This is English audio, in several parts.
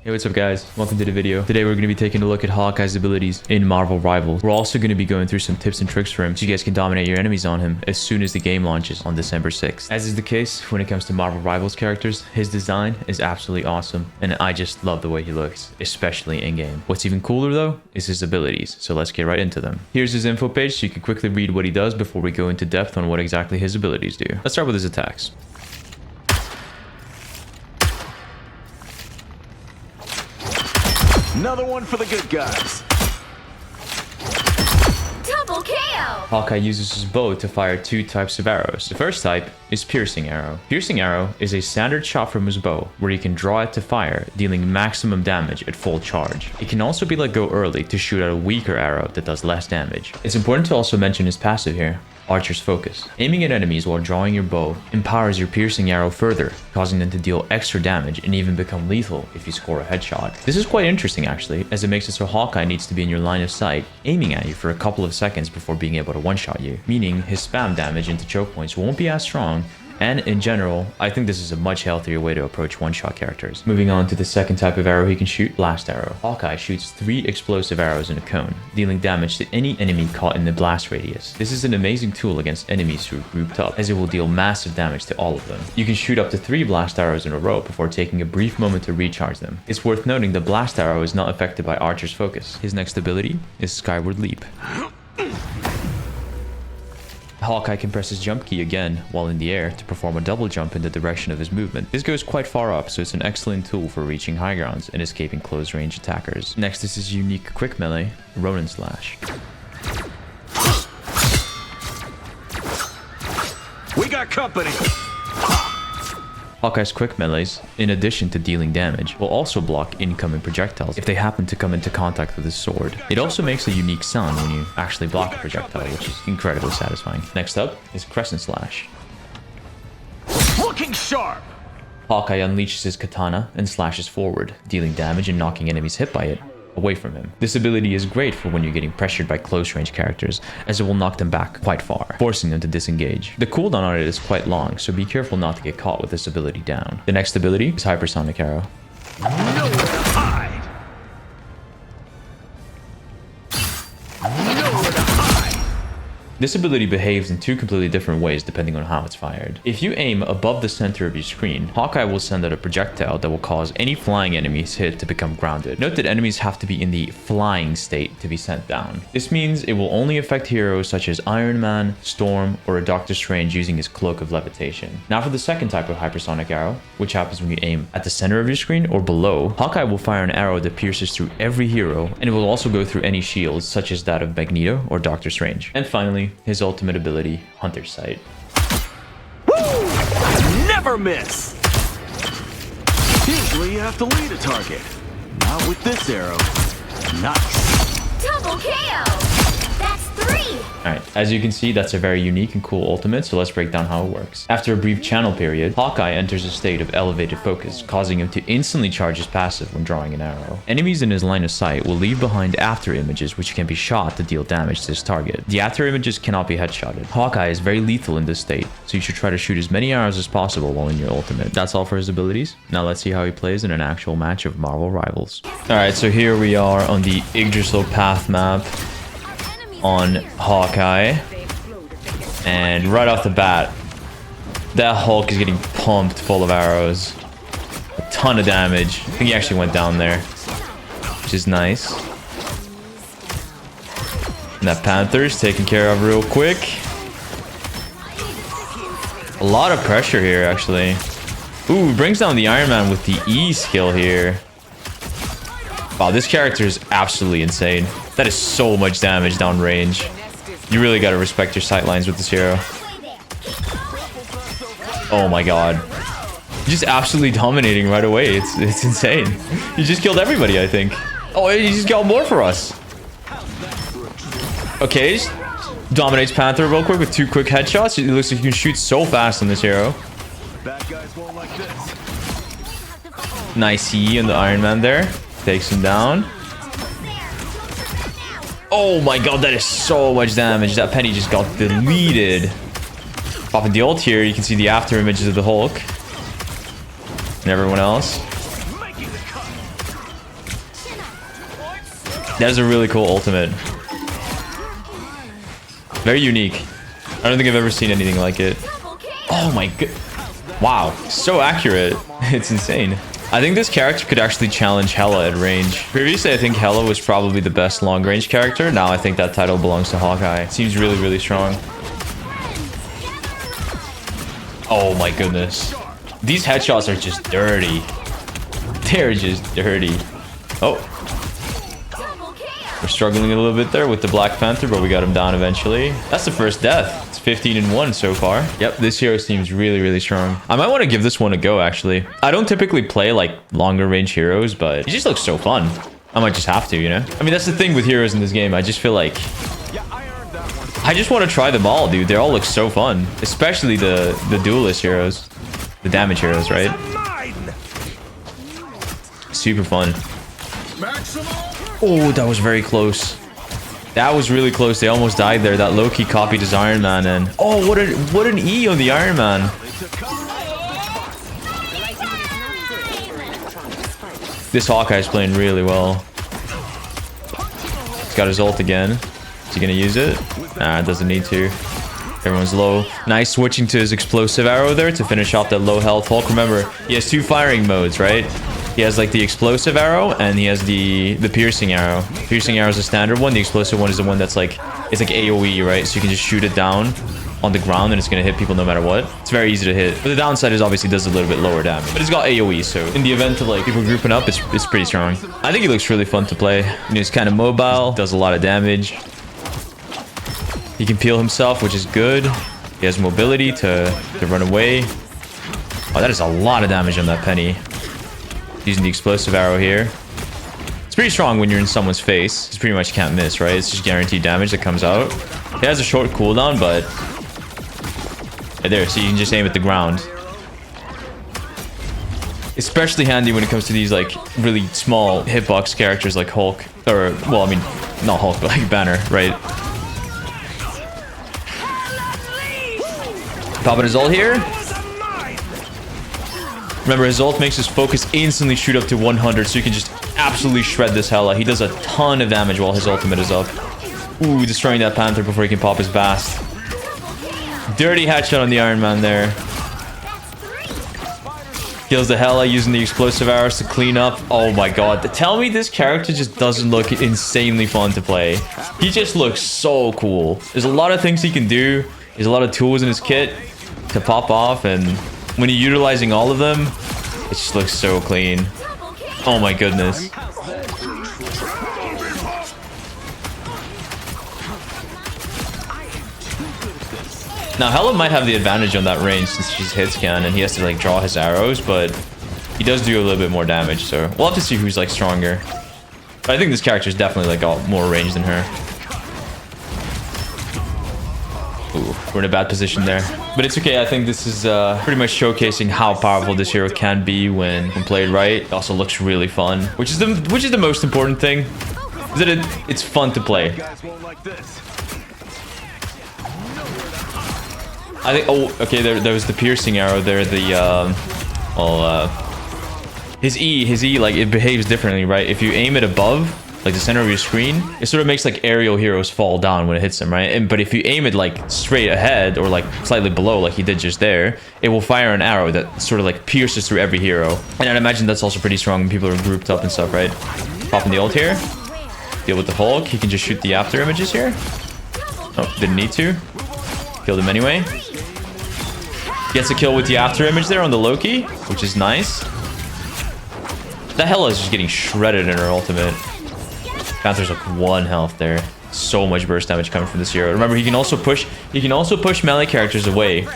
Hey, what's up guys? Welcome to the video. Today we're going to be taking a look at Hawkeye's abilities in Marvel Rivals. We're also going to be going through some tips and tricks for him so you guys can dominate your enemies on him as soon as the game launches on December 6th. As is the case when it comes to Marvel Rivals characters, his design is absolutely awesome and I just love the way he looks, especially in game. What's even cooler though is his abilities, so let's get right into them. Here's his info page so you can quickly read what he does before we go into depth on what exactly his abilities do. Let's start with his attacks. Another one for the good guys. Double KO! Hawkeye uses his bow to fire two types of arrows. The first type is Piercing Arrow. Piercing Arrow is a standard shot from his bow where you can draw it to fire, dealing maximum damage at full charge. It can also be let go early to shoot at a weaker arrow that does less damage. It's important to also mention his passive here. Archer's Focus. Aiming at enemies while drawing your bow empowers your piercing arrow further, causing them to deal extra damage and even become lethal if you score a headshot. This is quite interesting actually, as it makes it so Hawkeye needs to be in your line of sight, aiming at you for a couple of seconds before being able to one-shot you, meaning his spam damage into choke points won't be as strong. And in general, I think this is a much healthier way to approach one-shot characters. Moving on to the second type of arrow he can shoot, Blast Arrow. Hawkeye shoots 3 explosive arrows in a cone, dealing damage to any enemy caught in the blast radius. This is an amazing tool against enemies who are grouped up, as it will deal massive damage to all of them. You can shoot up to 3 blast arrows in a row before taking a brief moment to recharge them. It's worth noting the Blast Arrow is not affected by Archer's Focus. His next ability is Skyward Leap. Hawkeye can press his jump key again while in the air to perform a double jump in the direction of his movement. This goes quite far up, so it's an excellent tool for reaching high grounds and escaping close range attackers. Next is his unique quick melee, Ronin Slash. We got company. Hawkeye's quick melees, in addition to dealing damage, will also block incoming projectiles if they happen to come into contact with his sword. It also makes a unique sound when you actually block a projectile, which is incredibly satisfying. Next up is Crescent Slash. Looking sharp. Hawkeye unleashes his katana and slashes forward, dealing damage and knocking enemies hit by it away from him. This ability is great for when you're getting pressured by close range characters, as it will knock them back quite far, forcing them to disengage. The cooldown on it is quite long, so be careful not to get caught with this ability down. The next ability is Hypersonic Arrow. Nowhere to hide. Nowhere to hide. This ability behaves in 2 completely different ways depending on how it's fired. If you aim above the center of your screen, Hawkeye will send out a projectile that will cause any flying enemies hit to become grounded. Note that enemies have to be in the flying state to be sent down. This means it will only affect heroes such as Iron Man, Storm, or a Doctor Strange using his Cloak of Levitation. Now for the second type of Hypersonic Arrow, which happens when you aim at the center of your screen or below, Hawkeye will fire an arrow that pierces through every hero, and it will also go through any shields such as that of Magneto or Doctor Strange. And finally, his ultimate ability, Hunter's Sight. Woo! Never miss. Usually you have to lead a target. Not with this arrow. Nice. Double KO! That's 3! Alright, as you can see, that's a very unique and cool ultimate, so let's break down how it works. After a brief channel period, Hawkeye enters a state of elevated focus, causing him to instantly charge his passive when drawing an arrow. Enemies in his line of sight will leave behind after images which can be shot to deal damage to his target. The after images cannot be headshotted. Hawkeye is very lethal in this state, so you should try to shoot as many arrows as possible while in your ultimate. That's all for his abilities. Now let's see how he plays in an actual match of Marvel Rivals. Alright, so here we are on the Yggdrasil path map on Hawkeye, and right off the bat that Hulk is getting pumped full of arrows, a ton of damage. I think he actually went down there, which is nice. And that Panther is taken care of real quick. A lot of pressure here actually. Ooh, brings down the Iron Man with the E skill here. Wow, this character is absolutely insane. That is so much damage down range. You really gotta respect your sightlines with this hero. Oh my god. Just absolutely dominating right away. It's insane. He just killed everybody, I think. Oh, he just got more for us. Okay, dominates Panther real quick with 2 quick headshots. It looks like you can shoot so fast on this hero. Bad guys won't like this. Nice E on the Iron Man there. Takes him down. Oh my god, that is so much damage. That Penny just got deleted. Popping the ult here, you can see the after images of the Hulk and everyone else. That's a really cool ultimate. Very unique. I don't think I've ever seen anything like it. Oh my god. Wow. So accurate. It's insane. I think this character could actually challenge Hela at range. Previously, I think Hela was probably the best long-range character. Now I think that title belongs to Hawkeye. Seems really, really strong. Oh my goodness. These headshots are just dirty. They're just dirty. Oh. We're struggling a little bit there with the Black Panther, but we got him down eventually. That's the first death. It's 15-1 so far. Yep, this hero seems really, really strong. I might want to give this one a go, actually. I don't typically play, like, longer range heroes, but he just looks so fun. I might just have to, you know? I mean, that's the thing with heroes in this game. I just feel like... I just want to try them all, dude. They all look so fun. Especially the duelist heroes. The damage heroes, right? Super fun. Oh, that was very close. That was really close. They almost died there. That Loki copied his Iron Man and... Oh, what an E on the Iron Man. This Hawkeye's playing really well. He's got his ult again. Is he gonna use it? Nah, it doesn't need to. Everyone's low. Nice switching to his explosive arrow there to finish off that low health Hulk. Remember, he has 2 firing modes, right? He has like the explosive arrow and he has the piercing arrow. Piercing arrow is the standard one. The explosive one is the one that's like, it's like AoE, right? So you can just shoot it down on the ground and it's going to hit people no matter what. It's very easy to hit. But the downside is obviously it does a little bit lower damage. But it's got AoE, so in the event of like people grouping up, it's pretty strong. I think he looks really fun to play. You know, he's kind of mobile, does a lot of damage. He can peel himself, which is good. He has mobility to run away. Oh, that is a lot of damage on that penny. Using the explosive arrow here. It's pretty strong when you're in someone's face. You pretty much can't miss, right? It's just guaranteed damage that comes out. It has a short cooldown, but... Right there, so you can just aim at the ground. Especially handy when it comes to these, like, really small hitbox characters like Hulk. Or, well, I mean, not Hulk, but like Banner, right? Popping his ult here. Remember, his ult makes his focus instantly shoot up to 100, so you can just absolutely shred this Hela. He does a ton of damage while his ultimate is up. Ooh, destroying that Panther before he can pop his Bast. Dirty headshot on the Iron Man there. Kills the Hela using the explosive arrows to clean up. Oh my god. Tell me this character just doesn't look insanely fun to play. He just looks so cool. There's a lot of things he can do. There's a lot of tools in his kit to pop off, and when you're utilizing all of them, it just looks so clean. Oh my goodness. Now, Hela might have the advantage on that range since she's hit scan and he has to like draw his arrows, but he does do a little bit more damage, so we'll have to see who's like stronger. But I think this character's definitely like got more range than her. Ooh, we're in a bad position there. But it's okay. I think this is pretty much showcasing how powerful this hero can be when played right. It also looks really fun, which is the most important thing. Is that it's fun to play. I think. Oh, okay. There was the piercing arrow there. The his E, like it behaves differently, right? If you aim it above, like the center of your screen, it sort of makes like aerial heroes fall down when it hits them, right? But if you aim it like straight ahead or like slightly below, like he did just there, it will fire an arrow that sort of like pierces through every hero. And I'd imagine that's also pretty strong when people are grouped up and stuff, right? Popping the ult here. Deal with the Hulk. He can just shoot the after images here. Oh, didn't need to. Killed him anyway. Gets a kill with the after image there on the Loki, which is nice. That Hela is just getting shredded in her ultimate. Panther's like 1 health there. So much burst damage coming from this hero. Remember, he can also push melee characters away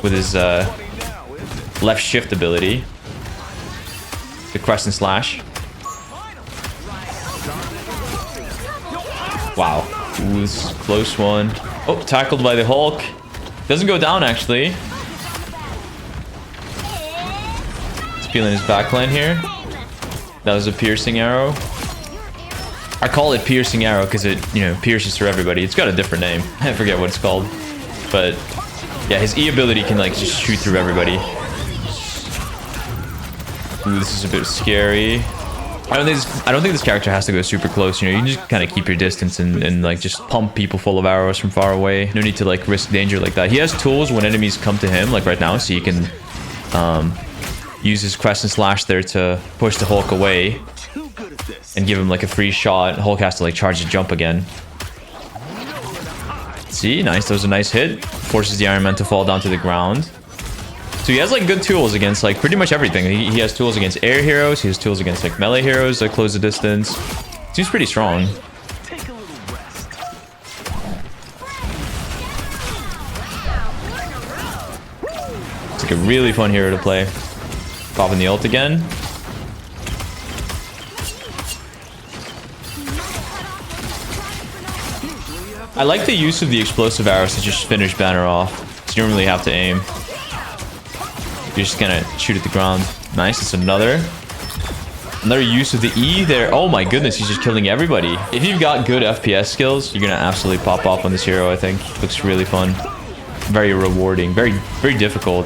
with his left shift ability. The Crescent Slash. Wow. Ooh, this is a close one. Oh, tackled by the Hulk. Doesn't go down, actually. He's peeling his backline here. That was a piercing arrow. I call it piercing arrow because it, you know, pierces through everybody. It's got a different name. I forget what it's called. But, yeah, his E ability can, like, just shoot through everybody. Ooh, this is a bit scary. I don't think this character has to go super close. You know, you can just kind of keep your distance and like just pump people full of arrows from far away. No need to like risk danger like that. He has tools when enemies come to him, like right now, so you can use his Crescent Slash there to push the Hulk away and give him like a free shot. Hulk has to like charge the jump again. See, nice. That was a nice hit. Forces the Iron Man to fall down to the ground. So he has like good tools against like pretty much everything. He has tools against air heroes. He has tools against like melee heroes that close the distance. Seems pretty strong. It's like a really fun hero to play. Popping the ult again. I like the use of the explosive arrows to just finish Banner off. So you don't really have to aim. You're just gonna shoot at the ground. Nice, it's another use of the E there. Oh my goodness, he's just killing everybody. If you've got good FPS skills, you're gonna absolutely pop off on this hero, I think. Looks really fun. Very rewarding. Very, very difficult.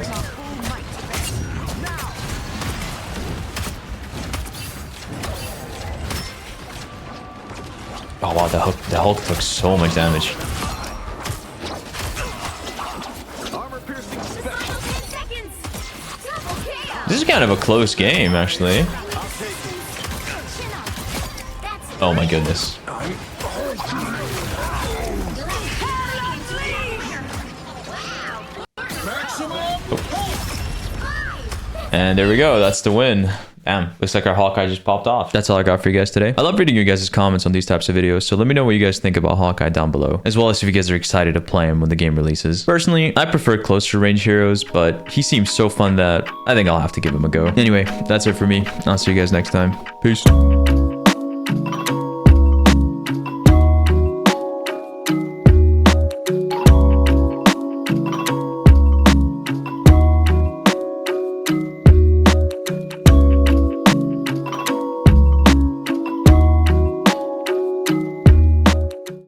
Oh wow, the Hulk took so much damage. This is kind of a close game, actually. Oh my goodness. Oh. And there we go. That's the win. Damn, looks like our Hawkeye just popped off. That's all I got for you guys today. I love reading you guys' comments on these types of videos, so let me know what you guys think about Hawkeye down below, as well as if you guys are excited to play him when the game releases. Personally, I prefer closer range heroes, but he seems so fun that I think I'll have to give him a go. Anyway, that's it for me. I'll see you guys next time. Peace.